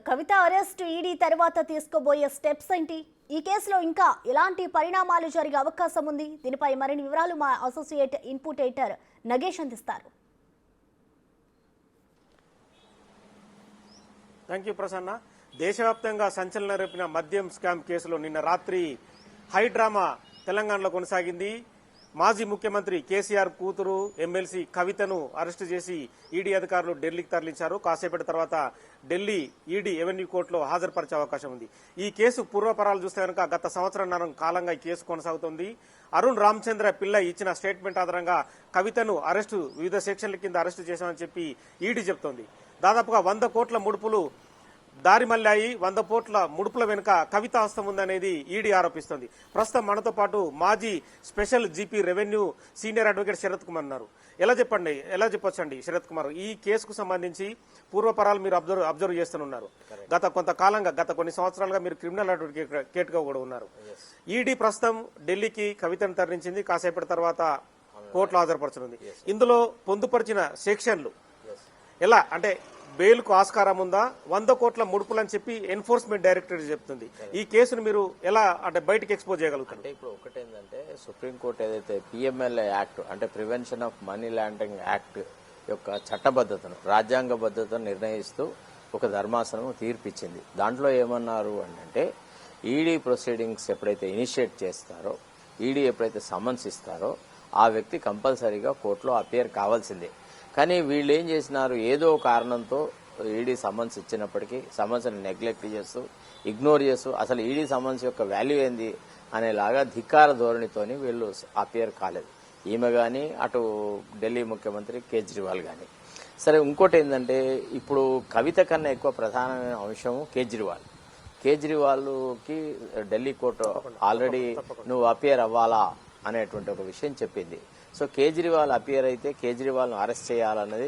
కవిత arrest ED తర్వాత తీసుకోబోయే steps ఏంటి? ఈ కేసులో ఇంకా ఎలాంటి పరిణామాలు జరిగే అవకాశం ఉంది? దీనిపై మరిన్ని వివరాలు మా అసోసియేట్ ఇన్పుట్ ఎడిటర్ నగేష్ అందిస్తారు. Thank you Prasanna. దేశవ్యాప్తంగా సంచలనం రేపిన మద్యం స్కామ్ కేసులో నిన్న రాత్రి హై డ్రామా తెలంగాణలో కొనసాగింది. మాజీ ముఖ్యమంత్రి కేసీఆర్ కూతురు ఎమ్మెల్సీ కవితను అరెస్టు చేసి ఈడీ అధికారులు ఢిల్లీకి తరలించారు. కాసేపటి తర్వాత ఢిల్లీ ఈడీ ఎవెన్యూ కోర్టులో హాజరుపరిచే అవకాశం ఉంది. ఈ కేసు పూర్వపరాలు చూస్తే కనుక గత సంవత్సరంన్నర కాలంగా ఈ కేసు కొనసాగుతోంది. అరుణ్ రామచంద్ర పిల్ల ఇచ్చిన స్టేట్మెంట్ ఆధారంగా కవితను వివిధ సెక్షన్ల కింద అరెస్టు చేశామని చెప్పి ఈడీ చెబుతోంది. దాదాపుగా 100 కోట్ల ముడుపులు దారి మళ్లాయి. 100 కోట్ల ముడుపుల వెనుక కవిత హస్తం ఉందనేది ఈడీ ఆరోపిస్తోంది. ప్రస్తుతం మనతో పాటు మాజీ special GP revenue senior advocate Sarath Kumar ఉన్నారు. ఎలా చెప్పొచ్చండి శరత్ కుమార్, ఈ కేసుకు సంబంధించి పూర్వపరాలు మీరు అబ్జర్వ్ చేస్తున్నారు. గత కొన్ని సంవత్సరాలుగా మీరు క్రిమినల్ అడ్వకేట్ గా కూడా ఉన్నారు. ఈడీ ప్రస్తుతం ఢిల్లీకి కవితను తరలించింది. కాసేపటి తర్వాత కోర్టులో హాజరుపరచనుంది. ఇందులో పొందుపరిచిన సెక్షన్లు ఎలా అంటే బెయిల్కు ఆస్కారం ఉందా? 100 కోట్ల ముడుపులని చెప్పి ఎన్ఫోర్స్మెంట్ డైరెక్టరేట్ చెప్తుంది. ఈ కేసును మీరు ఎలా అంటే బయటకు ఎక్స్పోజ్ చేయగలుగుతారు? అంటే ఇప్పుడు ఒకటేంటంటే సుప్రీంకోర్టు ఏదైతే పిఎంఎల్ఏ యాక్ట్ అంటే prevention of money laundering act యొక్క చట్టబద్ధతను రాజ్యాంగబద్ధతను నిర్ణయిస్తూ ఒక ధర్మాసనం తీర్పిచ్చింది. దాంట్లో ఏమన్నారు అంటే ఈడీ ప్రొసీడింగ్స్ ఎప్పుడైతే ఇనిషియేట్ చేస్తారో, ఈడీ ఎప్పుడైతే సమన్స్ ఇస్తారో ఆ వ్యక్తి కంపల్సరీగా కోర్టులో అపియర్ కావాల్సిందే. కానీ వీళ్ళు ఏం చేసినారు, ఏదో కారణంతో ఈడీ సమన్స్ ఇచ్చినప్పటికీ సమన్స్ నెగ్లెక్ట్ చేస్తూ ఇగ్నోర్ చేస్తూ అసలు ఈడీ సమన్స్ యొక్క వాల్యూ ఏంది అనేలాగా ధిక్కార ధోరణితోని వీళ్ళు అపియర్ కాలేదు. ఈమె కానీ అటు ఢిల్లీ ముఖ్యమంత్రి కేజ్రీవాల్ కానీ. సరే, ఇంకోటి ఏంటంటే ఇప్పుడు కవిత కన్నా ఎక్కువ ప్రధానమైన అంశం కేజ్రీవాల్కి ఢిల్లీ కోర్టు ఆల్రెడీ నువ్వు అపియర్ అవ్వాలా అనేటువంటి ఒక విషయం చెప్పింది. సో కేజ్రీవాల్ అపియర్ అయితే కేజ్రీవాల్ను అరెస్ట్ చేయాలన్నది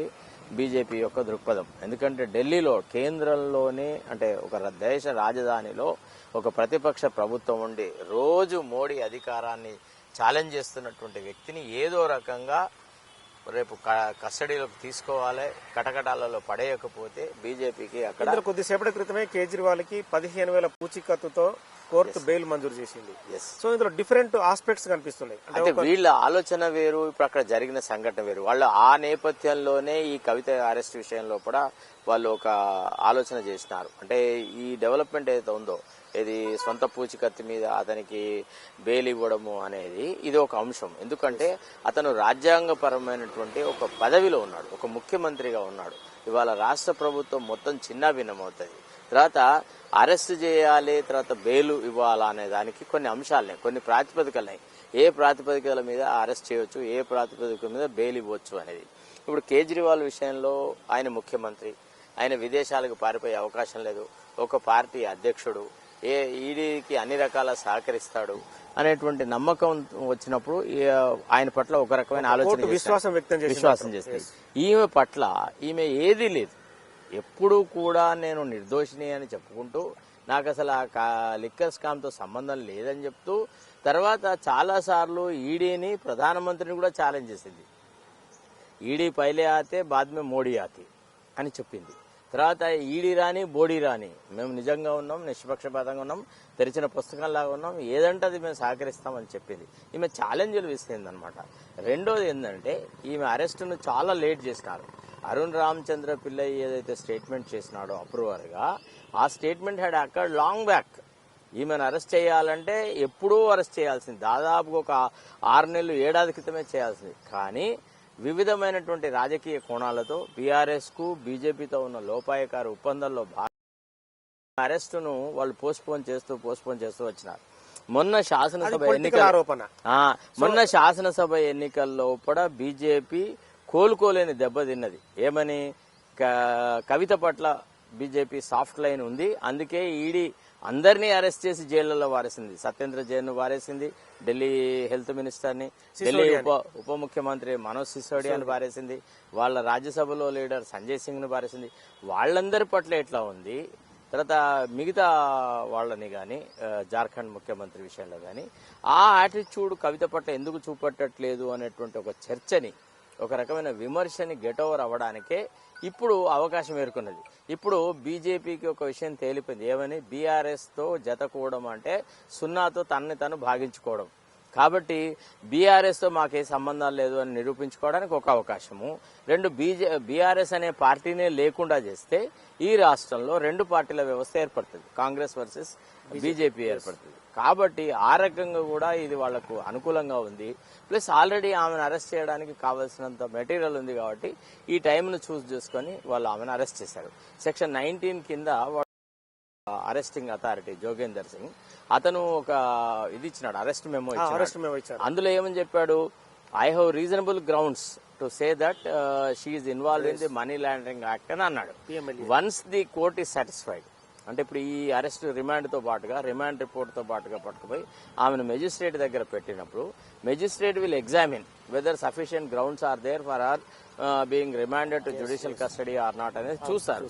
బీజేపీ యొక్క దృక్పథం. ఎందుకంటే ఢిల్లీలో కేంద్రంలోనే అంటే ఒక దేశ రాజధానిలో ఒక ప్రతిపక్ష ప్రభుత్వం ఉండి రోజు మోడీ అధికారాన్ని ఛాలెంజ్ చేస్తున్నటువంటి వ్యక్తిని ఏదో రకంగా రేపు కస్టడీలోకి తీసుకోవాలి, కటకటాలలో పడేయకపోతే బీజేపీకి అక్కడ కొద్దిసేపటి క్రితమే కేజ్రీవాల్కి 15,000 పూచీకత్తుతో కోర్టు బెయిల్ మంజూరు చేసింది. సో ఇందులో డిఫరెంట్ ఆస్పెక్ట్స్ కనిపిస్తున్నాయి. అంటే వీళ్ళ ఆలోచన వేరు, ఇప్పుడు అక్కడ జరిగిన సంఘటన వేరు. వాళ్ళు ఆ నేపథ్యంలోనే ఈ కవిత అరెస్ట్ విషయంలో కూడా వాళ్ళు ఒక ఆలోచన చేసినారు. అంటే ఈ డెవలప్మెంట్ ఏదైతే ఉందో, ఇది సొంత పూచికత్తి మీద అతనికి బెయిల్ ఇవ్వడము అనేది ఇది ఒక అంశం. ఎందుకంటే అతను రాజ్యాంగపరమైనటువంటి ఒక పదవిలో ఉన్నాడు, ఒక ముఖ్యమంత్రిగా ఉన్నాడు. ఇవాళ రాష్ట్ర ప్రభుత్వం మొత్తం చిన్నాభిన్నమవుతుంది. తర్వాత అరెస్ట్ చేయాలి, తర్వాత బెయిల్ ఇవ్వాలా అనే దానికి కొన్ని అంశాలున్నాయి, కొన్ని ప్రాతిపదికలున్నాయి. ఏ ప్రాతిపదికల మీద అరెస్ట్ చేయవచ్చు, ఏ ప్రాతిపదికల మీద బెయిల్ ఇవ్వచ్చు అనేది. ఇప్పుడు కేజ్రీవాల్ విషయంలో ఆయన ముఖ్యమంత్రి, ఆయన విదేశాలకు పారిపోయే అవకాశం లేదు, ఒక పార్టీ అధ్యక్షుడు, ఈడీకి అన్ని రకాల సహకరిస్తాడు అనేటువంటి నమ్మకం వచ్చినప్పుడు ఆయన పట్ల ఒక రకమైన ఆలోచన విశ్వాసం చేస్తుంది. ఈమె పట్ల ఈమె ఏదీ లేదు, ఎప్పుడూ కూడా నేను నిర్దోషిని అని చెప్పుకుంటూ నాకు అసలు ఆ లిక్కర్ స్కామ్ తో సంబంధం లేదని చెప్తూ తర్వాత చాలా సార్లు ఈడీని ప్రధానమంత్రిని కూడా ఛాలెంజ్ చేసింది. ఈడీ పైలే ఆతే బాద్మే మోడీ ఆతే అని చెప్పింది. తర్వాత ఈడీ రాని బోడీ రాని, మేము నిజంగా ఉన్నాం, నిష్పక్షపాతంగా ఉన్నాం, తెరిచిన పుస్తకంలాగా ఉన్నాం, ఏదంటే అది మేము సహకరిస్తామని చెప్పింది. ఈమె ఛాలెంజ్లు విసిరింది అనమాట. రెండోది ఏంటంటే ఈమె అరెస్టును చాలా లేట్ చేసినారు. అరుణ్ రామచంద్ర పిల్లై ఏదైతే స్టేట్మెంట్ చేసినాడో అప్రూవర్గా, ఆ స్టేట్మెంట్ హ్యాడ్ అక్కడ లాంగ్ బ్యాక్. ఈమెను అరెస్ట్ చేయాలంటే ఎప్పుడూ అరెస్ట్ చేయాల్సింది, దాదాపుగా ఒక 6 నెలలు, ఏడాది క్రితమే చేయాల్సింది. కానీ వివిధమైనటువంటి రాజకీయ కోణాలతో బీఆర్ఎస్ కు బీజేపీతో ఉన్న లోపాయకార ఒప్పందంలో అరెస్టును వాళ్ళు పోస్ట్పోన్ చేస్తూ వచ్చినారు. మొన్న శాసనసభ ఎన్నికల్లో కూడా బీజేపీ కోలుకోలేని దెబ్బతిన్నది. ఏమని, కవిత పట్ల బీజేపీ సాఫ్ట్ లైన్ ఉంది. అందుకే ఈడీ అందరినీ అరెస్ట్ చేసి జైళ్లలో వారేసింది. సత్యేంద్ర జైన్ ను వారేసింది, ఢిల్లీ హెల్త్ మినిస్టర్ ని, ఢిల్లీ ఉప ముఖ్యమంత్రి మనోజ్ సిసోడియాని వారేసింది, వాళ్ళ రాజ్యసభలో లీడర్ సంజయ్ సింగ్ ను వారేసింది. వాళ్ళందరి పట్ల ఎట్లా ఉంది, తర్వాత మిగతా వాళ్ళని గాని జార్ఖండ్ ముఖ్యమంత్రి విషయంలో గాని ఆ యాటిట్యూడ్ కవిత పట్ల ఎందుకు చూపట్టట్లేదు అనేటువంటి ఒక చర్చని ఒక రకమైన విమర్శని గెట్ ఓవర్ అవ్వడానికే ఇప్పుడు అవకాశం ఏర్కొన్నది. ఇప్పుడు బీజేపీకి ఒక విషయం తేలిపోయింది, ఏమని? బీఆర్ఎస్తో జత కూడడం అంటే సున్నాతో తనని తను భాగించుకోవడం. కాబట్టి బీఆర్ఎస్తో మాకే సంబంధాలు లేదు అని నిరూపించుకోవడానికి ఒక అవకాశము. రెండు, బీఆర్ఎస్ అనే పార్టీనే లేకుండా చేస్తే ఈ రాష్ట్రంలో రెండు పార్టీల వ్యవస్థ ఏర్పడుతుంది, కాంగ్రెస్ వర్సెస్ బీజేపీ ఏర్పడుతుంది. కాబట్టి ఆ రకంగా కూడా ఇది వాళ్లకు అనుకూలంగా ఉంది. ప్లస్ ఆల్రెడీ ఆమెను అరెస్ట్ చేయడానికి కావాల్సినంత మెటీరియల్ ఉంది కాబట్టి ఈ టైంను చూస్ చేసుకుని వాళ్ళు ఆమెను అరెస్ట్ చేశారు. సెక్షన్ 19 కింద అరెస్టింగ్ అథారిటీ జోగేందర్ సింగ్ అతను ఒక ఇది ఇచ్చినాడు, అరెస్ట్ మెమో ఇచ్చాడు. అందులో ఏమని చెప్పాడు? I have reasonable grounds to say that she is involve in the money laundering act అని అన్నాడు. Once the court is satisfied, అంటే ఇప్పుడు ఈ అరెస్ట్ రిమాండ్ తో పాటుగా రిమాండ్ రిపోర్ట్ తో పాటుగా పట్టుకుపోయి ఆమెను మెజిస్ట్రేట్ దగ్గర పెట్టినప్పుడు magistrate will examine whether sufficient grounds are there for are being remanded to judicial custody or not అనేది చూస్తారు.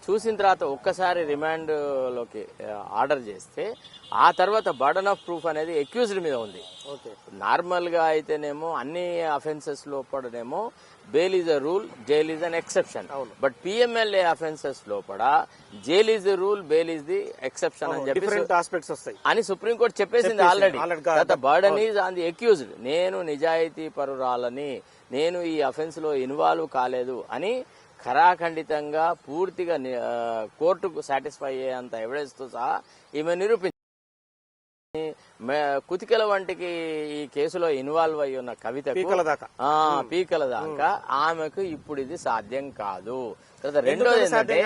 చూసిన తర్వాత ఒక్కసారి రిమాండ్ లోకి ఆర్డర్ చేస్తే ఆ తర్వాత బర్డన్ ఆఫ్ ప్రూఫ్ అనేది అక్యూజ్డ్ మీద ఉంది. నార్మల్ గా అయితేనేమో అన్ని అఫెన్సెస్ లోపడనేమో bail is a rule, jail is an exception. But PMLA offences లోపల jail is the rule, bail is the exception అని చెప్పి అని సుప్రీంకోర్టు చెప్పేసింది already. Burden is on the accused. నేను నిజాయితీ పరురాలని, నేను ఈ అఫెన్స్ లో ఇన్వాల్వ్ కాలేదు అని ఖరాఖండితంగా పూర్తిగా కోర్టుకు సాటిస్ఫై అయ్యేంత ఎవిడెన్స్ తో సహా ఈమె నిరూపించింది. కుతికల వంటికి ఈ కేసులో ఇన్వాల్వ్ అయి ఉన్న కవిత పీకల దాకా ఆమెకు ఇప్పుడు ఇది సాధ్యం కాదు. తర్వాత రెండోది ఏంటంటే,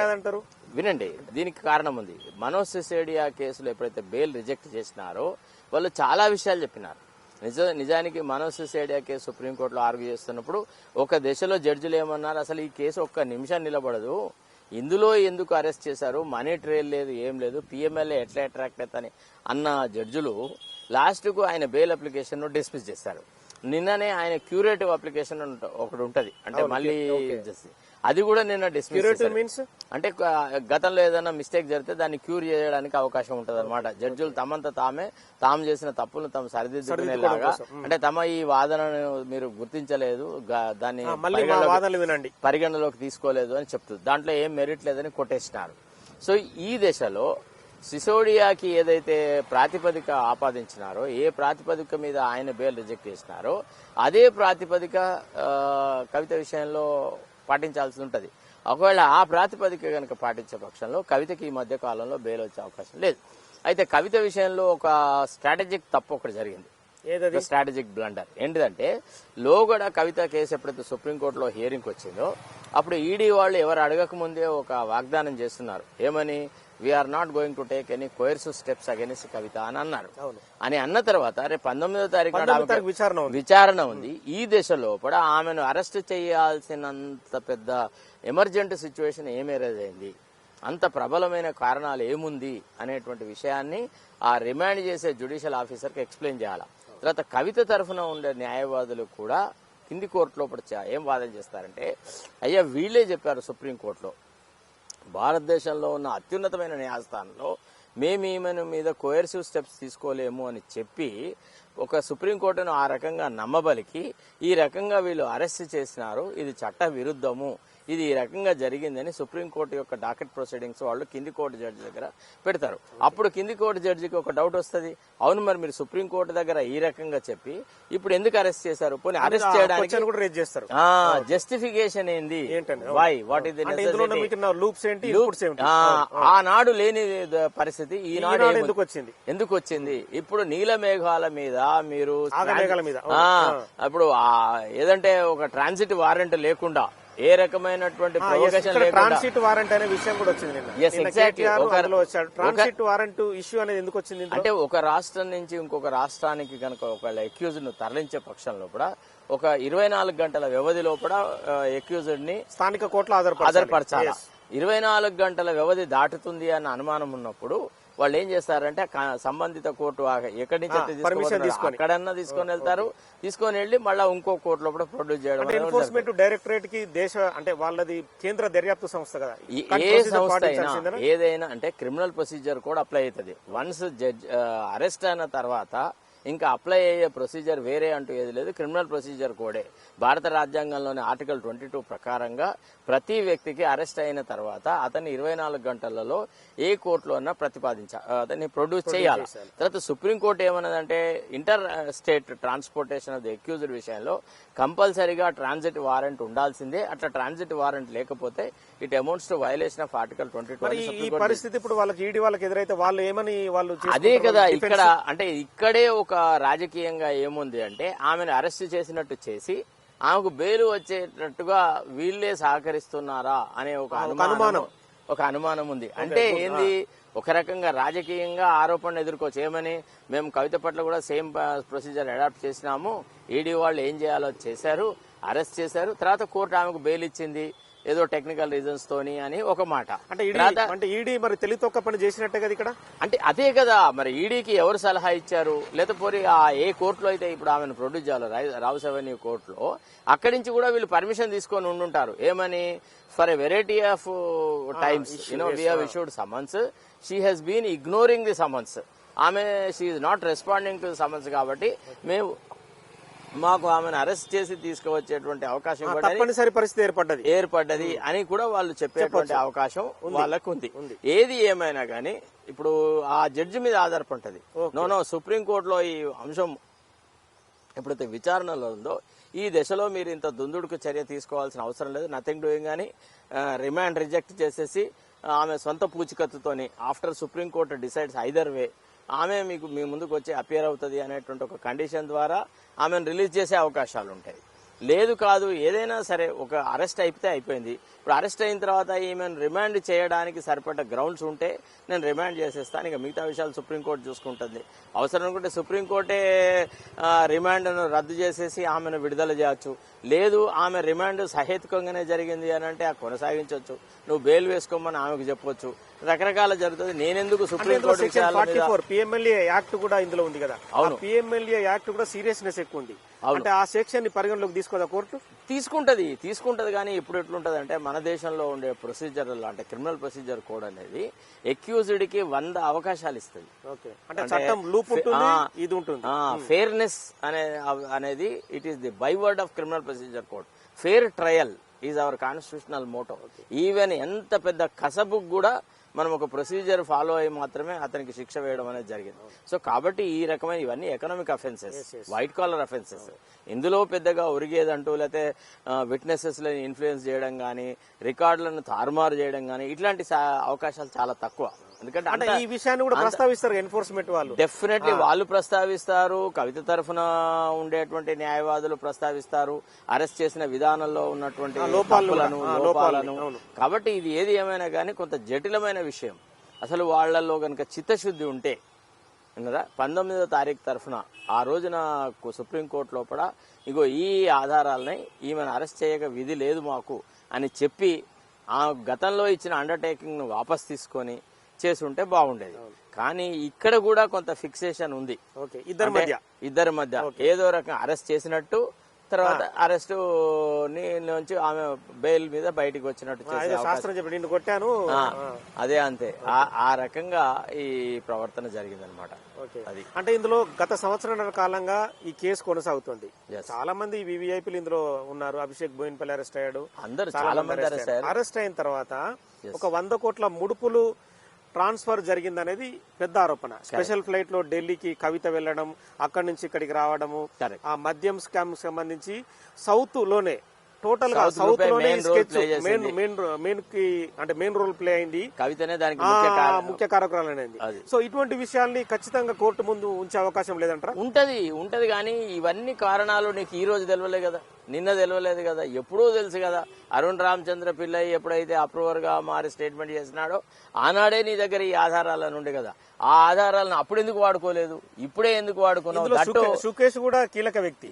వినండి, దీనికి కారణం ఉంది. మనోజ్ సిసోడియా కేసులో ఎప్పుడైతే బెయిల్ రిజెక్ట్ చేసినారో వాళ్ళు చాలా విషయాలు చెప్పినారు. నిజానికి మనోజ్ సిసోడియా కేసు సుప్రీంకోర్టులో ఆర్గ్యూ చేస్తున్నప్పుడు ఒక దశలో జడ్జిలు ఏమన్నారు, అసలు ఈ కేసు ఒక్క నిమిషం నిలబడదు, ఇందులో ఎందుకు అరెస్ట్ చేశారు, మనీ ట్రైల్ లేదు, ఏం లేదు, పిఎంఎల్ఏ ఎట్లా అట్రాక్ట్ అవుతాని అన్న జడ్జిలు లాస్ట్ కు ఆయన బెయిల్ అప్లికేషన్ ను డిస్మిస్ చేశారు. నిన్ననే ఆయన క్యూరేటివ్ అప్లికేషన్ ఒకటి ఉంటది, అంటే మళ్ళీ అది కూడా నిన్న డిస్మిస్ మీన్స్ అంటే గతంలో ఏదైనా మిస్టేక్ జరిగితే దాన్ని క్యూర్ చేయడానికి అవకాశం ఉంటది అనమాట. జడ్జిలు తమంతా తాము చేసిన తప్పులను తాము సరిదిద్దుకునేలాగా, అంటే తమ ఈ వాదనను మీరు గుర్తించలేదు, దాన్ని పరిగణలోకి తీసుకోలేదు అని చెప్తుంది. దాంట్లో ఏం మెరిట్ లేదని కొట్టేసినారు. సో ఈ దశలో సిసోడియాకి ఏదైతే ప్రాతిపదిక ఆపాదించినారో, ఏ ప్రాతిపదిక మీద ఆయన బెయిల్ రిజెక్ట్ చేసినారో అదే ప్రాతిపదిక కవిత విషయంలో పాటించాల్సి ఉంటది. ఒకవేళ ఆ ప్రాతిపదిక కనుక పాటించే పక్షంలో కవితకి ఈ మధ్య కాలంలో బెయిల్ వచ్చే అవకాశం లేదు. అయితే కవిత విషయంలో ఒక స్ట్రాటజిక్ తప్పు ఒకటి జరిగింది, స్ట్రాటజిక్ బ్లండర్. ఏంటిదంటే, లోగడ కవిత కేసు ఎప్పుడైతే సుప్రీంకోర్టులో హియరింగ్ వచ్చిందో అప్పుడు ఈడీ వాళ్ళు ఎవరు అడగక ముందే ఒక వాగ్దానం చేస్తున్నారు, ఏమని? We're not going to take any coercive steps against Kavitha అని అన్నారు. అని అన్న తర్వాత రేపు 19వ తారీఖు విచారణ ఉంది. ఈ దశలో కూడా ఆమెను అరెస్ట్ చేయాల్సినంత పెద్ద ఎమర్జెంట్ సిచ్యువేషన్ ఏమేరైంది, అంత ప్రబలమైన కారణాలు ఏముంది అనేటువంటి విషయాన్ని ఆ రిమాండ్ చేసే జ్యుడిషియల్ ఆఫీసర్కి ఎక్స్ప్లెయిన్ చేయాలి. తర్వాత కవిత తరఫున ఉండే న్యాయవాదులు కూడా కింది కోర్టులో ఏం వాదన చేస్తారంటే, అయ్యా వీళ్లే చెప్పారు సుప్రీంకోర్టులో, భారతదేశంలో ఉన్న అత్యున్నతమైన న్యాయస్థానంలో మేము ఈమెను మీద కోయర్సివ్ స్టెప్స్ తీసుకోలేము అని చెప్పి ఒక సుప్రీంకోర్టును ఆ రకంగా నమ్మబలికి ఈ రకంగా వీళ్ళు అరెస్ట్ చేసినారు, ఇది చట్ట విరుద్ధము, ఇది ఈ రకంగా జరిగిందని సుప్రీంకోర్టు యొక్క డాకెట్ ప్రొసీడింగ్స్ వాళ్ళు కింది కోర్టు జడ్జి దగ్గర పెడతారు. అప్పుడు కింది కోర్టు జడ్జికి ఒక డౌట్ వస్తుంది, అవును మరి మీరు సుప్రీంకోర్టు దగ్గర ఈ రకంగా చెప్పి ఇప్పుడు ఎందుకు అరెస్ట్ చేశారు, పోనీ అరెస్ట్ చేయడానికి జస్టిఫికేషన్ ఏంది, వై, వాట్ ఇస్ ఆనాడు లేని పరిస్థితి ఈనాడు ఎందుకు వచ్చింది? ఇప్పుడు నీల మేఘాల మీద మీరు ఇప్పుడు ఏదంటే ఒక ట్రాన్సిట్ వారెంట్ లేకుండా ఏ రకమైనటువంటి ట్రాన్సిట్ వారెంట్ అనే విషయం కూడా వచ్చింది. ట్రాన్సిట్ వారెంట్ ఇష్యూ అనేది ఎందుకు వచ్చింది అంటే, ఒక రాష్ట్రం నుంచి ఇంకొక రాష్ట్రానికి కనుక ఒకవేళ అక్యూజ్డ్ ను తరలించే పక్షంలో కూడా ఒక 24 గంటల వ్యవధిలో కూడా అక్యూజ్డ్ ని స్థానిక కోర్టులో హాజరుపరచాలి. 24 గంటల వ్యవధి దాటుతుంది అన్న అనుమానం ఉన్నప్పుడు వాళ్ళు ఏం చేస్తారంటే సంబంధిత కోర్టు ఎక్కడి నుంచి అక్కడన్నా తీసుకొని వెళ్తారు, తీసుకొని వెళ్లి మళ్ళీ ఇంకో కోర్టు లోపల ప్రొడ్యూస్ చేయడం. ఎన్ఫోర్స్మెంట్ డైరెక్టరేట్ కి అంటే వాళ్ళది కేంద్ర దర్యాప్తు సంస్థ కదా, ఏ సంస్థ అయినా ఏదైనా అంటే క్రిమినల్ ప్రొసీజర్ కూడా అప్లై అవుతుంది. వన్స్ జడ్జ్ అరెస్ట్ అయిన తర్వాత ఇంకా అప్లై అయ్యే ప్రొసీజర్ వేరే అంటూ ఏది లేదు. క్రిమినల్ ప్రొసీజర్ కోడే భారత రాజ్యాంగంలోని ఆర్టికల్ 22 ప్రకారంగా ప్రతి వ్యక్తికి అరెస్ట్ అయిన తర్వాత అతన్ని 24 గంటలలో ఏ కోర్టులో అన్నా అతన్ని ప్రొడ్యూస్ చేయాలి. తర్వాత సుప్రీంకోర్టు ఏమన్నదంటే inter state transportation of the accused విషయంలో కంపల్సరీగా ట్రాన్సిట్ వారెంట్ ఉండాల్సిందే. అట్లా ట్రాన్సిట్ వారెంట్ లేకపోతే it amounts to violation of article 22. ఈ పరిస్థితి ఇప్పుడు వాళ్ళకి ఈడీ వాళ్ళకి ఎదురైతే వాళ్ళు ఏమని వాళ్ళు అదే కదా ఇక్కడ అంటే ఇక్కడే ఒక రాజకీయంగా ఏముంది అంటే ఆమెను అరెస్ట్ చేసినట్టు చేసి ఆమెకు బెయిల్ వచ్చేటట్టుగా వీళ్లే సహకరిస్తున్నారా అనే ఒక అనుమానం ఉంది. అంటే ఏంది, ఒక రకంగా రాజకీయంగా ఆరోపణలు ఎదుర్కోవచ్చు. ఏమని, మేము కవిత పట్ల కూడా సేమ్ ప్రొసీజర్ అడాప్ట్ చేసినాము, ఈడీ వాళ్ళు ఏం చేయాలో చేశారు, అరెస్ట్ చేశారు, తర్వాత కోర్టు ఆమెకు బెయిల్ ఇచ్చింది ఏదో టెక్నికల్ రీజన్స్ తోని అని ఒక మాట. అంటే ఈడీ మరి తెలివితొక్క పని చేసినట్టే కదా ఇక్కడ. అంటే అదే కదా మరి ఈడీకి ఎవరు సలహా ఇచ్చారు, లేకపోతే ఆ ఏ కోర్టులో అయితే ఇప్పుడు ఆమెను ప్రొడ్యూస్ చేయాలి రావుస్ అవెన్యూ కోర్టులో, అక్కడి నుంచి కూడా వీళ్ళు పర్మిషన్ తీసుకొని ఉండుంటారు. ఏమని, for a variety of times we have issued summons, she has been ignoring the summons, ఆమె she is not responding to the summons, కాబట్టి మాకు ఆమెను అరెస్ట్ చేసి తీసుకువచ్చేటువంటి అవకాశం తప్పనిసరి పరిస్థితి ఏర్పడ్డది అని కూడా వాళ్ళు చెప్పేటువంటి అవకాశం వాళ్ళకు ఉంది. ఏది ఏమైనా గానీ ఇప్పుడు ఆ జడ్జి మీద ఆధారపడుతుంది. నో సుప్రీంకోర్టులో ఈ అంశం ఎప్పుడైతే విచారణలో ఉందో ఈ దశలో మీరు ఇంత దుందుడుకు చర్య తీసుకోవాల్సిన అవసరం లేదు, నథింగ్ డూయింగ్ అని రిమాండ్ రిజెక్ట్ చేసేసి ఆమె సొంత పూచికత్తుతోని after supreme court decides either way ఆమె మీ ముందుకు వచ్చి అపియర్ అవుతుంది అనేటువంటి ఒక కండిషన్ ద్వారా ఆమెను రిలీజ్ చేసే అవకాశాలు ఉంటాయి. లేదు కాదు ఏదైనా సరే ఒక అరెస్ట్ అయితే అయిపోయింది. ఇప్పుడు అరెస్ట్ అయిన తర్వాత ఈమెను రిమాండ్ చేయడానికి సరిపడ్డ గ్రౌండ్స్ ఉంటే నేను రిమాండ్ చేసేస్తాను, ఇక మిగతా విషయాలు సుప్రీంకోర్టు చూసుకుంటుంది. అవసరం అనుకుంటే సుప్రీంకోర్టే రిమాండ్ను రద్దు చేసేసి ఆమెను విడుదల చేయొచ్చు. లేదు ఆమె రిమాండ్ సహేతుకంగానే జరిగింది అని అంటే కొనసాగించవచ్చు, నువ్వు బెయిల్ వేసుకోమని ఆమెకు చెప్పొచ్చు, రకరకాల జరుగుతుంది. నేనెందుకు సుప్రీంకోర్టు పిఎంఎల్ఏ యాక్ట్ కూడా ఇందులో ఉంది కదా. అవును, పిఎంఎల్ఏ యాక్ట్ కూడా సీరియస్నెస్ ఎక్కువ ఉంది. అంటే ఆ సెక్షన్ ని పరిగణలోకి తీసుకోదా కోర్టు? తీసుకుంటది కానీ ఇప్పుడు ఎట్లుంటది అంటే మన దేశంలో ఉండే ప్రొసీజర్ అంటే క్రిమినల్ ప్రొసీజర్ కోడ్ అనేది అక్యూజ్డ్ కి 100 అవకాశాలు ఇస్తుంది. ఫెయిర్నెస్ అనేది it is the byword of criminal procedure code. Fair trial is our constitutional motto. Even ఎంత పెద్ద కసబుకు కూడా మనం ఒక ప్రొసీజర్ ఫాలో అయ్యి మాత్రమే అతనికి శిక్ష వేయడం అనేది జరిగింది. సో కాబట్టి ఈ రకమైన ఇవన్నీ economic offences, white collar offences. ఇందులో పెద్దగా ఒరిగేదంటూ లేకపోతే విట్నెసెస్ లను ఇన్ఫ్లుయెన్స్ చేయడం గానీ, రికార్డులను తారుమారు చేయడం గానీ ఇట్లాంటి అవకాశాలు చాలా తక్కువ. ఎందుకంటే ఈ విషయాన్ని కూడా ప్రస్తావిస్తారు ఎన్ఫోర్స్మెంట్ వాళ్ళు. డెఫినెట్లీ వాళ్ళు ప్రస్తావిస్తారు, కవిత తరఫున ఉండేటువంటి న్యాయవాదులు ప్రస్తావిస్తారు, అరెస్ట్ చేసిన విధానంలో ఉన్నటువంటి లోపాలను. కాబట్టి ఇది ఏది ఏమైనా కానీ కొంత జటిలమైన విషయం. అసలు వాళ్లలో గనక చిత్తశుద్ధి ఉంటే 19వ తారీఖు తరఫున ఆ రోజున సుప్రీంకోర్టు లోపల ఇగో ఈ ఆధారాలని ఈమెను అరెస్ట్ చేయక విధి లేదు మాకు అని చెప్పి ఆ గతంలో ఇచ్చిన అండర్టేకింగ్ ను వాపస్ తీసుకొని చేసుంటే బాగుండేది. కానీ ఇక్కడ కూడా కొంత ఫిక్సేషన్ ఉంది ఇద్దరి మధ్య. ఏదో రకంగా అరెస్ట్ చేసినట్టు తర్వాత అరెస్ట్ నుంచి ఆమె బెయిల్ మీద బయటికి వచ్చినట్టు కొట్టాను, అదే అంతే. ఆ రకంగా ఈ ప్రవర్తన జరిగిందనమాట. అది అంటే ఇందులో గత సంవత్సరాల కాలంగా ఈ కేసు కొనసాగుతుంది. చాలా మంది వివిఐపీలు ఇందులో ఉన్నారు. అభిషేక్ బోయిన్పల్లి అరెస్ట్ అయ్యాడు, అందరూ చాలా మంది అరెస్ట్ అయిన తర్వాత ఒక 100 కోట్ల ముడుపులు ట్రాన్స్ఫర్ జరిగిందనేది పెద్ద ఆరోపణ. స్పెషల్ ఫ్లైట్ లో ఢిల్లీకి కవిత వెళ్లడం, అక్కడి నుంచి ఇక్కడికి రావడము, ఆ మద్యం స్కామ్ సంబంధించి సౌత్ లోనే టోటల్ గా సౌత్ లోనే మెయిన్ రోల్ ప్లే అయింది కవితనే, దానికి ముఖ్య కారకురాలనేది. సో ఇటువంటి విషయాల్ని ఖచ్చితంగా కోర్టు ముందు ఉంచే అవకాశం లేదంటారా? ఉంటది కానీ ఇవన్నీ కారణాలు నీకు ఈ రోజు తెలియలే కదా, నిన్న తెలియలేదు కదా, ఎప్పుడూ తెలుసు కదా. అరుణ్ రామచంద్ర పిల్లై ఎప్పుడైతే అప్రూవర్ గా మారి స్టేట్మెంట్ చేసినాడో ఆనాడే నీ దగ్గర ఈ ఆధారాలను ఉండే కదా. ఆ ఆధారాలను అప్పుడు ఎందుకు వాడుకోలేదు, ఇప్పుడే ఎందుకు వాడుకున్నావు? సుకేష్ కూడా కీలక వ్యక్తి.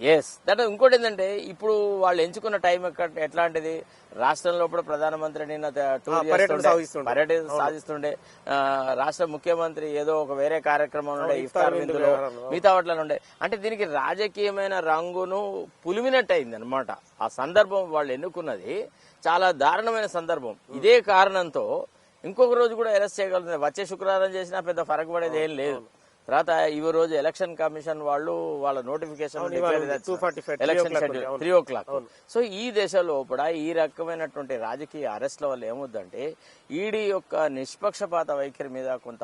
ఇంకోటి ఏంటంటే ఇప్పుడు వాళ్ళు ఎంచుకున్న టైం ఎట్లాంటిది, రాష్ట్రంలో కూడా ప్రధానమంత్రి నిన్న పర్యటన సాధిస్తుండే, రాష్ట్ర ముఖ్యమంత్రి ఏదో ఒక వేరే కార్యక్రమం ఉండే, ఇఫ్తార్ విందులో మిగతా వాటిలో ఉండే. అంటే దీనికి రాజకీయమైన రంగును పులిమినట్టు అయింది అనమాట. ఆ సందర్భం వాళ్ళు ఎన్నుకున్నది చాలా దారుణమైన సందర్భం. ఇదే కారణంతో ఇంకొక రోజు కూడా అరెస్ట్ చేయగలుగుతుంది. వచ్చే శుక్రవారం చేసినా పెద్ద ఫరక్ పడేది ఏం లేదు. తర్వాత ఈ రోజు ఎలక్షన్ కమిషన్ వాళ్ళు వాళ్ళ notification election schedule 3 o'clock. So ఈ దేశంలో కూడా ఈ రకమైనటువంటి రాజకీయ అరెస్ట్ల వల్ల ఏమవుద్దంటే ఈడీ యొక్క నిష్పక్షపాత వైఖరి మీద కొంత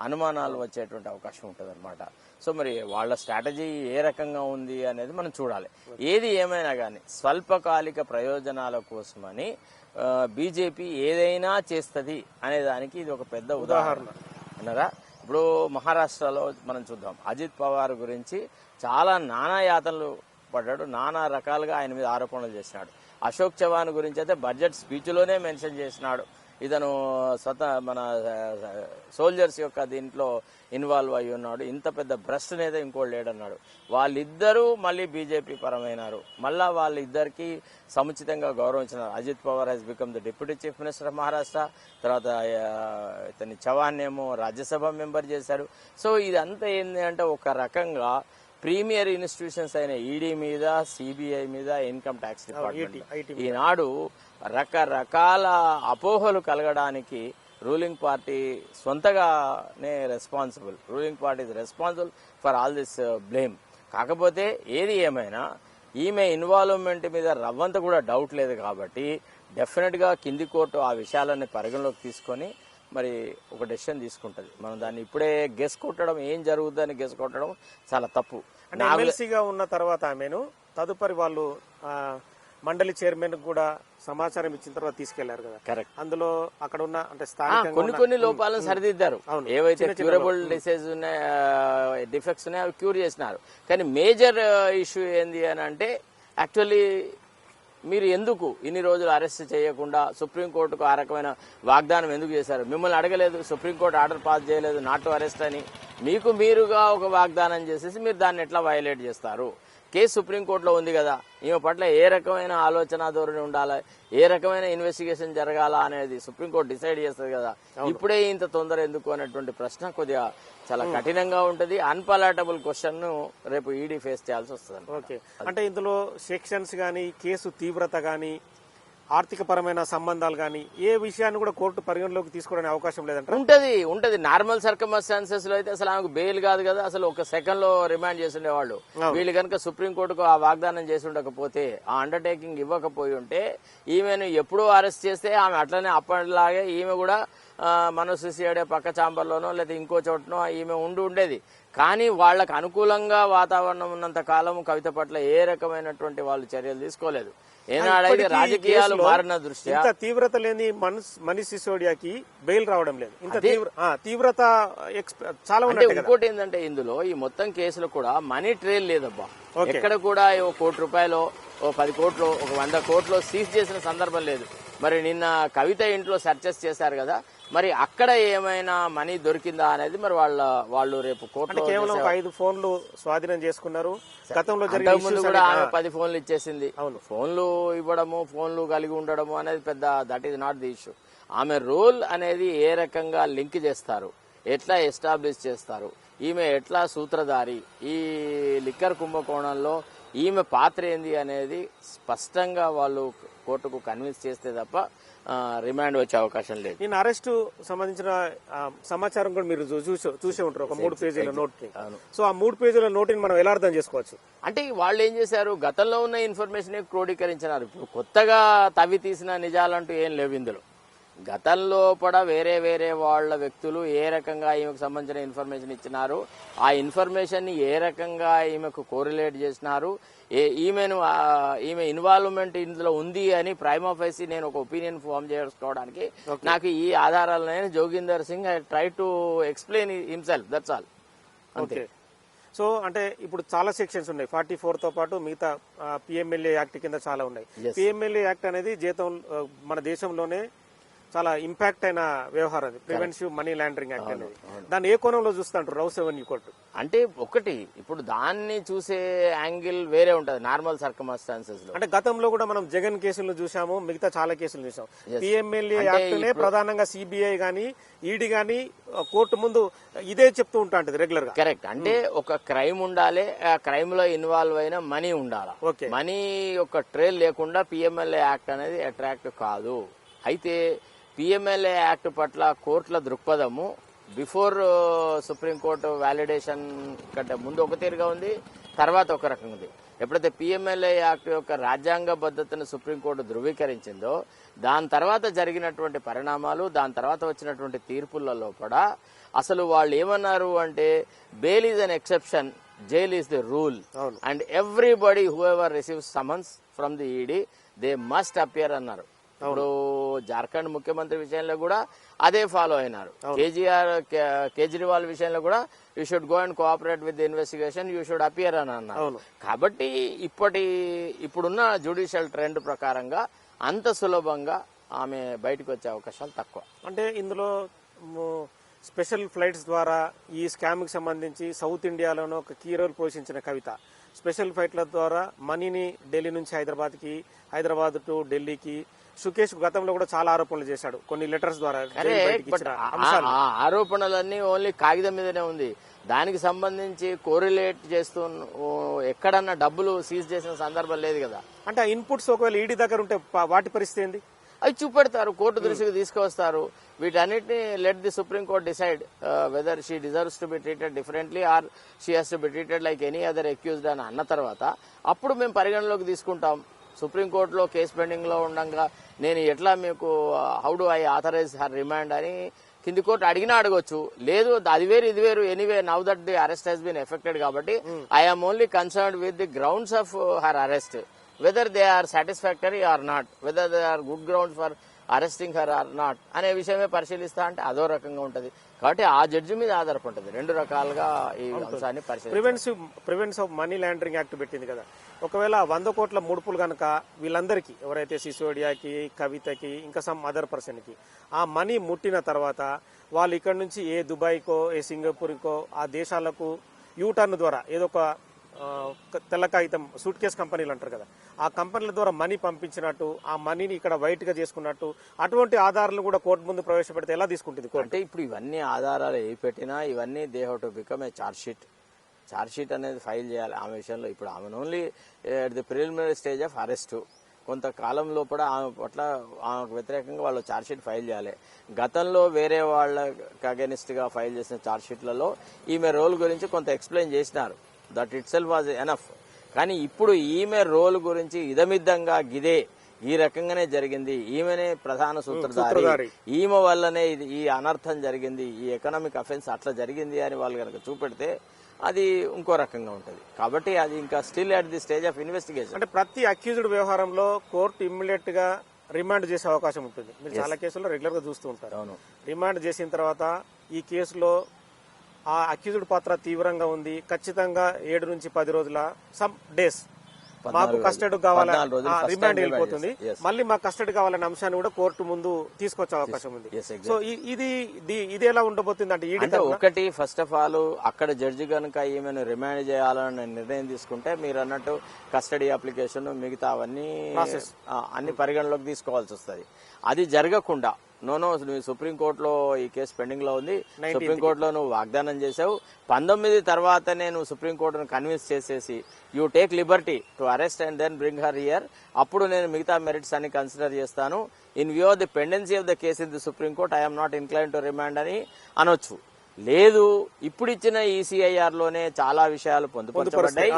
అనుమానాలు వచ్చేటువంటి అవకాశం ఉంటుంది అనమాట. సో మరి వాళ్ళ స్ట్రాటజీ ఏ రకంగా ఉంది అనేది మనం చూడాలి. ఏది ఏమైనా కానీ స్వల్పకాలిక ప్రయోజనాల కోసమని బీజేపీ ఏదైనా చేస్తుంది అనే దానికి ఇది ఒక పెద్ద ఉదాహరణ అన్నారా. ఇప్పుడు మహారాష్ట్రలో మనం చూద్దాం, అజిత్ పవార్ గురించి చాలా నానా యాతనలు పడ్డాడు, నానా రకాలుగా ఆయన మీద ఆరోపణలు చేసినాడు. అశోక్ చవాన్ గురించి అయితే బడ్జెట్ స్పీచ్లోనే మెన్షన్ చేసినాడు, ఇతను మన సోల్జర్స్ యొక్క దీంట్లో ఇన్వాల్వ్ అయి ఉన్నాడు, ఇంత పెద్ద భ్రష్ట్ నేత ఇంకోటి లేడన్నాడు. వాళ్ళిద్దరూ మళ్ళీ బీజేపీ పరమైనారు, మళ్ళా వాళ్ళిద్దరికి సముచితంగా గౌరవించినారు. Ajit Pawar has become the deputy chief minister of Maharashtra, తర్వాత ఇతని చవాన్ ఏమో రాజ్యసభ మెంబర్ చేశాడు. సో ఇదంతా ఏంటి అంటే ఒక రకంగా ప్రీమియర్ ఇన్స్టిట్యూషన్స్ అయిన ఈడీ మీద, సిబిఐ మీద, ఇన్కమ్ ట్యాక్స్ డిపార్ట్మెంట్ ఈనాడు రకరకాల అపోహలు కలగడానికి రూలింగ్ పార్టీ సొంతగానే responsible. Ruling party is responsible for all this blame. కాకపోతే ఏది ఏమైనా ఈమె ఇన్వాల్వ్మెంట్ మీద రవ్వంత కూడా డౌట్ లేదు కాబట్టి డెఫినెట్ గా కింది కోర్టు ఆ విషయాలన్నీ పరిగణలోకి తీసుకొని మరి ఒక డెసిషన్ తీసుకుంటది. మనం దాన్ని ఇప్పుడే గెస్ కొట్టడం, ఏం జరుగుతుందని గెస్ కొట్టడం చాలా తప్పు. ఎమ్మెల్సీగా ఉన్న తర్వాత ఆమెను తదుపరి వాళ్ళు మండలి చైర్మన్ కూడా సమాచారం ఇచ్చిన తర్వాత తీసుకెళ్లారు కదా. కరెక్ట్. అందులో అక్కడ ఉన్న అంటే స్థానికంగా కొన్ని లోపాలను సరిదిద్దారు. ఏవైతే క్యూరబుల్ డిసీజ్ ఉన్నాయో, డిఫెక్ట్స్ ఉన్నాయో అవి క్యూర్ చేసినారు. కానీ మేజర్ ఇష్యూ ఏంది అని అంటే యాక్చువల్లీ మీరు ఎందుకు ఇన్ని రోజులు అరెస్ట్ చేయకుండా సుప్రీంకోర్టుకు ఆ రకమైన వాగ్దానం ఎందుకు చేశారు? మిమ్మల్ని అడగలేదు, సుప్రీంకోర్టు ఆర్డర్ పాస్ చేయలేదు నాట్ టు అరెస్ట్ అని. మీకు మీరుగా ఒక వాగ్దానం చేసేసి మీరు దాన్ని ఎట్లా వయలేట్ చేస్తారు? కేసు సుప్రీంకోర్టులో ఉంది కదా, ఈమె పట్ల ఏ రకమైన ఆలోచన ధోరణి ఉండాలి, ఏ రకమైన ఇన్వెస్టిగేషన్ జరగాల అనేది సుప్రీంకోర్టు డిసైడ్ చేస్తుంది కదా. ఇప్పుడే ఇంత తొందర ఎందుకు అనేటువంటి ప్రశ్న కొద్దిగా చాలా కఠినంగా ఉంటుంది. అన్పలాటబుల్ క్వశ్చన్ రేపు ఈడీ ఫేస్ చేయాల్సి వస్తుంది. ఓకే, అంటే ఇందులో సెక్షన్స్ గానీ, కేసు తీవ్రత గానీ, ఆర్థిక పరమైన సంబంధాలు గానీ ఏ విషయాన్ని కూడా కోర్టు పరిగణలోకి తీసుకోవడానికి అవకాశం లేదంట. ఉంటది. నార్మల్ సర్కమ్స్టాన్సెస్ లో అయితే అసలు ఆమెకు బెయిల్ కాదు కదా, అసలు ఒక సెకండ్ లో రిమాండ్ చేసి ఉండేవాళ్ళు. వీళ్ళు కనుక సుప్రీంకోర్టుకు ఆ వాగ్దానం చేసి ఉండకపోతే, ఆ అండర్టేకింగ్ ఇవ్వకపోయి ఉంటే ఈమెను ఎప్పుడూ అరెస్ట్ చేస్తే ఆమె అట్లనే అప్పటిలాగే ఈమె కూడా మనోసిసియాడే పక్క చాంబర్లోనో లేదా ఇంకో చోటనో ఈమె ఉండేది. కానీ వాళ్లకు అనుకూలంగా వాతావరణం ఉన్నంత కాలం కవిత పట్ల ఏ రకమైనటువంటి వాళ్ళు చర్యలు తీసుకోలేదు. ఏనాడైతే రాజకీయాలు మారిన దృష్ట్యా ఇంత తీవ్రత లేని మనీష్ సిసోడియాకి బెయిల్ రావడం లేదు. ఇంత తీవ్రత చాలా అంటే ఇంకోటి ఏంటంటే ఇందులో ఈ మొత్తం కేసులో కూడా మనీ ట్రైల్ లేదబ్బా. ఎక్కడ కూడా ఓ ₹1 ఓ 10 కోట్లు, ఒక 100 కోట్లు సీజ్ చేసిన సందర్భం లేదు. మరి నిన్న కవిత ఇంట్లో సెర్చెస్ చేశారు కదా, మరి అక్కడ ఏమైనా మనీ దొరికిందా అనేది మరి వాళ్ళు రేపు కోర్టులో కేవలం 5 ఫోన్లు స్వాధీనం చేసుకున్నారు. గతంలో ముందు కూడా ఆమె 10 ఫోన్లు ఇచ్చేసింది. ఫోన్లు ఇవ్వడము, ఫోన్లు కలిగి ఉండడము అనేది పెద్ద that is not the issue. ఆమె రోల్ అనేది ఏ రకంగా లింక్ చేస్తారు, ఎట్లా ఎస్టాబ్లిష్ చేస్తారు, ఈమె ఎట్లా సూత్రధారి, ఈ లిక్కర్ కుంభకోణంలో ఈమె పాత్ర ఏంది అనేది స్పష్టంగా వాళ్ళు కోర్టుకు కన్విన్స్ చేస్తే తప్ప రిమాండ్ వచ్చే అవకాశం లేదు. నేను అరెస్టు సంబంధించిన సమాచారం కూడా మీరు చూసే ఉంటారు, ఒక 3 పేజీల నోట్. సో ఆ 3 పేజీల నోటిని మనం ఎలా అర్థం చేసుకోవచ్చు అంటే వాళ్ళు ఏం చేశారు, గతంలో ఉన్న ఇన్ఫర్మేషన్ క్రోడీకరించినారు. ఇప్పుడు కొత్తగా తవ్వి తీసిన నిజాలంటూ ఏం లేవు ఇందులో. గతంలో కూడా వేరే వాళ్ళ వ్యక్తులు ఏ రకంగా ఈమెకు సంబంధించిన ఇన్ఫర్మేషన్ ఇచ్చినారు, ఆ ఇన్ఫర్మేషన్ ని ఏ రకంగా ఈమెకు కోరిలేట్ చేసినారు, ఈమె ఇన్వాల్వ్మెంట్ ఇందులో ఉంది అని ప్రైమ్ ఆఫీసీ నేను ఒక ఒపీనియన్ ఫామ్ చేసుకోవడానికి నాకు ఈ ఆధారాలను Joginder Singh I try to explain himself, that's all. Okay. So అంటే ఇప్పుడు చాలా సెక్షన్స్ ఉన్నాయి, 44 తో పాటు మిగతా పిఎంఎల్ఏ యాక్ట్ కింద చాలా ఉన్నాయి. పిఎంఎల్ఏ యాక్ట్ అనేది మన దేశంలోనే చాలా ఇంపాక్ట్ అయిన వ్యవహారం, అది ప్రివెన్సివ్ మనీ లాండరింగ్ యాక్ట్ అనేది. దాన్ని ఏ కోణంలో చూస్తుంటారు రౌస్ రెవెన్యూ కోర్టు? అంటే ఒకటి ఇప్పుడు దాన్ని చూసే యాంగిల్ వేరే ఉంటది నార్మల్ సర్కమ్స్టాన్సెస్ లో. అంటే గతంలో కూడా మనం జగన్ కేసులు చూసాము, మిగతా చాలా కేసులు చూసాం. పిఎంఎల్ఏ యాక్ట్ నే ప్రధానంగా సిబిఐ గానీ ఈడీ గానీ కోర్టు ముందు ఇదే చెప్తూ ఉంటాంటది రెగ్యులర్ గా. కరెక్ట్. అంటే ఒక క్రైమ్ ఉండాలి, ఆ క్రైమ్ లో ఇన్వాల్వ్ అయిన మనీ ఉండాలి. మనీ యొక్క ట్రైల్ లేకుండా పిఎంఎల్ఏ యాక్ట్ అనేది అట్రాక్ట్ కాదు. అయితే పిఎంఎల్ఏ యాక్ట్ పట్ల కోర్టుల దృక్పథము బిఫోర్ సుప్రీంకోర్టు వ్యాలిడేషన్ కంటే ముందు ఒక తీరుగా ఉంది, తర్వాత ఒక రకంగా ఉంది. ఎప్పుడైతే పిఎంఎల్ఏ యాక్ట్ యొక్క రాజ్యాంగబద్ధతను సుప్రీంకోర్టు ధృవీకరించిందో దాని తర్వాత జరిగినటువంటి పరిణామాలు, దాని తర్వాత వచ్చినటువంటి తీర్పులలో కూడా అసలు వాళ్ళు ఏమన్నారు అంటే bail is an exception, jail is the rule and everybody who ever receives summons from the ED they must appear అన్నారు. ఇప్పుడు జార్ఖండ్ ముఖ్యమంత్రి విషయంలో కూడా అదే ఫాలో అయినారు. కేజ్రీవాల్ విషయంలో కూడా you should go and cooperate with the investigation, you should appear అని అన్నారు. కాబట్టి ఇప్పుడున్న జ్యుడిషియల్ ట్రెండ్ ప్రకారంగా అంత సులభంగా ఆమె బయటకు వచ్చే అవకాశాలు తక్కువ. అంటే ఇందులో స్పెషల్ ఫ్లైట్స్ ద్వారా ఈ స్కామ్ కి సంబంధించి సౌత్ ఇండియాలోనూ ఒక కీ రోల్ పోషించిన కవిత స్పెషల్ ఫ్లైట్ల ద్వారా మనీని ఢిల్లీ నుంచి హైదరాబాద్ టు ఢిల్లీకి సుకేష్ గతంలో కూడా చాలా ఆరోపణలు చేశాడు కొన్ని లెటర్స్ ద్వారా. ఆరోపణలన్నీ ఓన్లీ కాగితం మీదనే ఉంది. దానికి సంబంధించి కోరిలేట్ చేస్తూ ఎక్కడన్నా డబ్బులు సీజ్ చేసిన సందర్భం లేదు కదా. అంటే ఇన్పుట్స్ ఒకవేళ ఈడీ దగ్గర ఉంటే వాటి పరిస్థితి ఏంది? అవి చూపెడతారు, కోర్టు దృష్టికి తీసుకువస్తారు. వీటన్నిటిని let the supreme court decide whether she deserves to be treated differently or she has to be treated like any other accused అని అన్న తర్వాత అప్పుడు మేము పరిగణలోకి తీసుకుంటాం. సుప్రీంకోర్టులో కేసు పెండింగ్ లో ఉండగా నేను ఎట్లా మీకు how do I authorize her remand అని కింది కోర్టు అడిగినా అడగొచ్చు. లేదు అది వేరు ఇది వేరు, anyway now that the arrest has been effected కాబట్టి I'm only concerned with the grounds of her arrest, whether they are satisfactory or not, whether they are good grounds for arresting her or not అనే విషయమే పరిశీలిస్తా అంటే అదో రకంగా ఉంటది. కాబట్టి ఆ judge మీద ఆధారపడుతుంది. రెండు రకాలుగా ఈ అంశాన్ని prevents of money laundering act పెట్టింది కదా. ఒకవేళ 100 కోట్ల ముడుపులు కనుక వీళ్ళందరికీ ఎవరైతే సిసోడియాకి, కవితకి, ఇంకా సమ్ అదర్ పర్సన్ కి ఆ మనీ ముట్టిన తర్వాత వాళ్ళు ఇక్కడ నుంచి ఏ దుబాయ్కో ఏ సింగపూర్కో ఆ దేశాలకు యూటర్న్ ద్వారా ఏదో ఒక తెల్ల కాగితం సూట్ కేస్ కంపెనీలు అంటారు కదా, ఆ కంపెనీల ద్వారా మనీ పంపించినట్టు, ఆ మనీని ఇక్కడ వైట్ గా చేసుకున్నట్టు అటువంటి ఆధారాలు కూడా కోర్టు ముందు ప్రవేశపెడితే ఎలా తీసుకుంటుంది కోర్టు? అంటే ఇప్పుడు ఇవన్నీ ఆధారాలు ఏ పెట్టినా ఇవన్నీ they have to become a charge sheet అనేది ఫైల్ చేయాలి. ఆమె విషయంలో ఇప్పుడు ఆమె only at the preliminary stage of arrest. కొంతకాలంలో కూడా ఆమె పట్ల ఆమెకు వ్యతిరేకంగా వాళ్ళు ఛార్జ్ షీట్ ఫైల్ చేయాలి. గతంలో వేరే వాళ్ళకి అగెనిస్ట్ గా ఫైల్ చేసిన ఛార్జ్ షీట్లలో ఈమె రోల్ గురించి కొంత ఎక్స్ప్లెయిన్ చేసినారు. That it self was enough. కానీ ఇప్పుడు ఈమె రోల్ గురించి ఇదమిద్దంగా గిదే ఈ రకంగానే జరిగింది, ఈమెనే ప్రధాన సూత్రధారి, ఈమె వల్లనే ఈ అనర్థం జరిగింది, ఈ ఎకనామిక్ అఫెన్స్ అట్లా జరిగింది అని వాళ్ళు కనుక చూపెడితే అది ఇంకో రకంగా ఉంటుంది. కాబట్టి అది ఇంకా still at the stage of investigation. అంటే ప్రతి అక్యూజ్డ్ వ్యవహారంలో కోర్టు ఇమ్మీడియట్ గా రిమాండ్ చేసే అవకాశం ఉంటుంది. మీరు చాలా కేసుల్లో రెగ్యులర్ గా చూస్తూ ఉంటారు. అవును. రిమాండ్ చేసిన తర్వాత ఈ కేసులో ఆ అక్యూజ్డ్ పాత్ర తీవ్రంగా ఉంది, ఖచ్చితంగా 7 నుంచి 10 రోజుల సమ్ డేస్ మాకు కస్టడీ కావాలని రిమాండ్ వెళ్ళిపోతుంది. మళ్ళీ మాకు కస్టడీ కావాలనే అంశాన్ని కూడా కోర్టు ముందు తీసుకొచ్చే అవకాశం ఉంది. సో ఇది ఎలా ఉండబోతుంది అంటే ఒకటి ఫస్ట్ ఆఫ్ ఆల్ అక్కడ జడ్జి కనుక ఈమెను రిమాండ్ చేయాలని నిర్ణయం తీసుకుంటే మీరు అన్నట్టు కస్టడీ అప్లికేషన్ మిగతా అవన్నీ అన్ని పరిగణలోకి తీసుకోవాల్సి వస్తుంది. అది జరగకుండా నువ్వు సుప్రీంకోర్టులో ఈ కేసు పెండింగ్ లో ఉంది, సుప్రీంకోర్టులో నువ్వు వాగ్దానం చేసావు, 19 తర్వాతనే నువ్వు సుప్రీంకోర్టును కన్విన్స్ చేసేసి you take liberty to arrest and then bring her here, అప్పుడు నేను మిగతా మెరిట్స్ అన్ని కన్సిడర్ చేస్తాను. In view of the pendency of the case in the Supreme Court I'm not inclined to remand అని అనొచ్చు. లేదు, ఇప్పుడు ఇచ్చిన ఈసీఐఆర్ లోనే చాలా విషయాలు పొందుపరచబడ్డాయి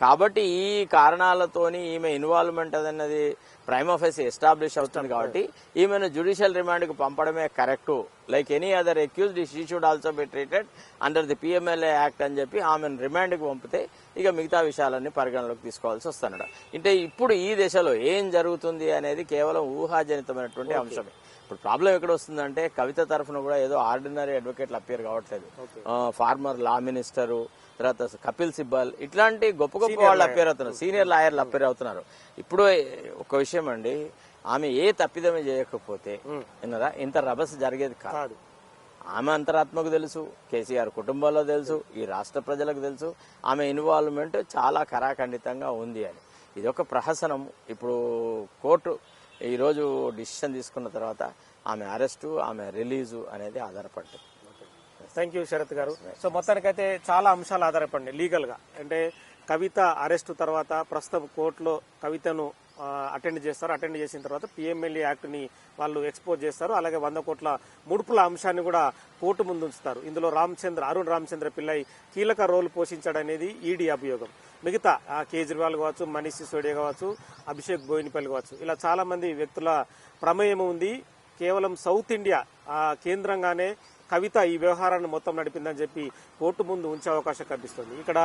కాబట్టి ఈ కారణాలతోని ఈమె ఇన్వాల్వ్మెంట్ అన్నది ప్రైమ్ ఆఫీస్ ఎస్టాబ్లిష్ అవుతుంది కాబట్టి ఈమెను జ్యుడిషియల్ రిమాండ్ కు పంపడమే correct. Like any other accused she should also be treated under the PMLA act అని చెప్పి ఆమెను రిమాండ్ కు పంపితే ఇక మిగతా విషయాలన్నీ పరిగణలోకి తీసుకోవాల్సి వస్తున్నాడు. అంటే ఇప్పుడు ఈ దశలో ఏం జరుగుతుంది అనేది కేవలం ఊహాజనితమైనటువంటి అంశమే. ఇప్పుడు ప్రాబ్లం ఎక్కడ వస్తుందంటే కవిత తరఫున కూడా ఏదో ఆర్డినరీ అడ్వకేట్లు అపియర్ కావట్లేదు. ఫార్మర్ లా మినిస్టరు, తర్వాత కపిల్ సిబ్బల్, ఇట్లాంటి గొప్ప గొప్ప వాళ్ళు అపియర్ అవుతున్నారు, సీనియర్ లాయర్లు అపియర్ అవుతున్నారు. ఇప్పుడు ఒక విషయం అండి, ఆమె ఏ తప్పిదమే చేయకపోతే విన్నారా ఇంత రభస జరిగేది కాదు. ఆమె అంతరాత్మకు తెలుసు, కేసీఆర్ కుటుంబంలో తెలుసు, ఈ రాష్ట్ర ప్రజలకు తెలుసు ఆమె ఇన్వాల్వ్మెంట్ చాలా కరాఖండితంగా ఉంది అని. ఇదొక ప్రహసనం. ఇప్పుడు కోర్టు ఈరోజు డిసిషన్ తీసుకున్న తర్వాత ఆమె అరెస్టు, ఆమె రిలీజు అనేది ఆధారపడుతుంది. థ్యాంక్ యూ శరత్ గారు. సో మొత్తానికైతే చాలా అంశాలు ఆధారపడి లీగల్ గా, అంటే కవిత అరెస్టు తర్వాత ప్రస్తుతం కోర్టులో కవితను అటెండ్ చేస్తారు. అటెండ్ చేసిన తర్వాత పిఎంఎల్ఏ యాక్ట్ని వాళ్ళు ఎక్స్పోజ్ చేస్తారు. అలాగే 100 కోట్ల ముడుపుల అంశాన్ని కూడా కోర్టు ముందు ఉంచుతారు. ఇందులో అరుణ్ రామచంద్ర పిల్లై కీలక రోల్ పోషించాడనేది ఈడీ అభియోగం. మిగతా కేజ్రీవాల్ కావచ్చు, మనీష్ సిసోడియా కావచ్చు, అభిషేక్ బోయినపల్లి కావచ్చు, ఇలా చాలా మంది వ్యక్తుల ప్రమేయం ఉంది. కేవలం సౌత్ ఇండియా కేంద్రంగానే కవిత ఈ వ్యవహారాన్ని మొత్తం నడిపిందని చెప్పి కోర్టు ముందు ఉంచే అవకాశం కనిపిస్తుంది. ఇక్కడ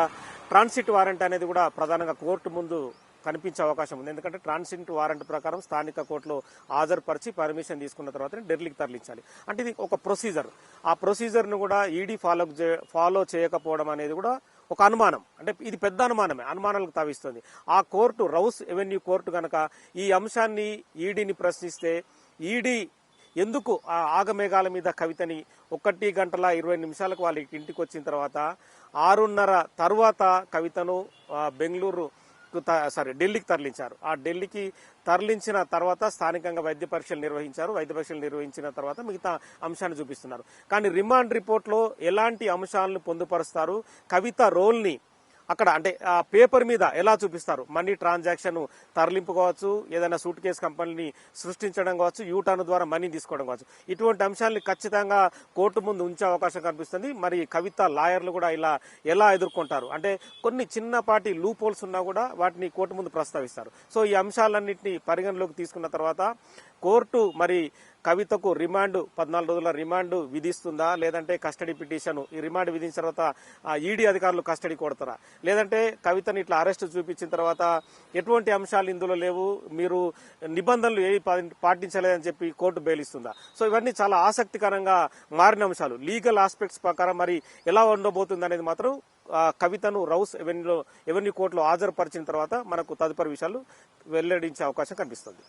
ట్రాన్సిట్ వారెంట్ అనేది కూడా ప్రధానంగా కోర్టు ముందు కనిపించే అవకాశం ఉంది. ఎందుకంటే ట్రాన్సిట్ వారెంట్ ప్రకారం స్థానిక కోర్టులో హాజరుపరిచి పర్మిషన్ తీసుకున్న తర్వాత ఢిల్లీకి తరలించాలి. అంటే ఇది ఒక ప్రొసీజర్. ఆ ప్రొసీజర్ను కూడా ఈడీ ఫాలో చేయకపోవడం అనేది కూడా ఒక అనుమానం. అంటే ఇది పెద్ద అనుమానాలకు తావిస్తుంది. ఆ కోర్టు రౌస్ ఎవెన్యూ కోర్టు గనక ఈ అంశాన్ని ఈడీని ప్రశ్నిస్తే ఈడీ ఎందుకు ఆ ఆగమేఘాల మీద కవితని 1 గంటల 20 నిమిషాలకు వాళ్ళ ఇంటికి వచ్చిన తర్వాత 6:30 తర్వాత కవితను ఢిల్లీకి తరలించారు. ఆ ఢిల్లీకి తరలించిన తర్వాత స్థానికంగా వైద్య పరీక్షలు నిర్వహించారు. వైద్య పరీక్షలు నిర్వహించిన తర్వాత మిగతా అంశాన్ని చూపిస్తున్నారు. కానీ రిమాండ్ రిపోర్ట్లో ఎలాంటి అంశాలను పొందుపరుస్తారు, కవిత రోల్ని అక్కడ అంటే ఆ పేపర్ మీద ఎలా చూపిస్తారు, మనీ ట్రాన్సాక్షన్ తరలింపు కావచ్చు, ఏదైనా సూట్ కేసు కంపెనీని సృష్టించడం కావచ్చు, యూటర్న్ ద్వారా మనీ తీసుకోవడం కావచ్చు, ఇటువంటి అంశాలని ఖచ్చితంగా కోర్టు ముందు ఉంచే అవకాశం కనిపిస్తుంది. మరి కవిత లాయర్లు కూడా ఇలా ఎలా ఎదుర్కొంటారు అంటే కొన్ని చిన్నపాటి లూప్ హోల్స్ ఉన్నా కూడా వాటిని కోర్టు ముందు ప్రస్తావిస్తారు. సో ఈ అంశాలన్నింటినీ పరిగణలోకి తీసుకున్న తర్వాత కోర్టు మరి కవితకు 14 రోజుల రిమాండ్ విధిస్తుందా, లేదంటే కస్టడీ పిటిషన్ ఈ రిమాండ్ విధించిన తర్వాత ఈడీ అధికారులు కస్టడీ కొడతారా, లేదంటే కవితని ఇట్లా అరెస్ట్ చూపించిన తర్వాత ఎటువంటి అంశాలు ఇందులో లేవు, మీరు నిబంధనలు ఏవి పాటించలేదని చెప్పి కోర్టు బెయిలిస్తుందా. సో ఇవన్నీ చాలా ఆసక్తికరంగా మారిన అంశాలు. లీగల్ ఆస్పెక్ట్స్ ప్రకారం మరి ఎలా ఉండబోతుంది అనేది మాత్రం కవితను రౌస్ ఎవెన్యూ కోర్టులో హాజరుపరిచిన తర్వాత మనకు తదుపరి విషయాలు వెల్లడించే అవకాశం కనిపిస్తుంది.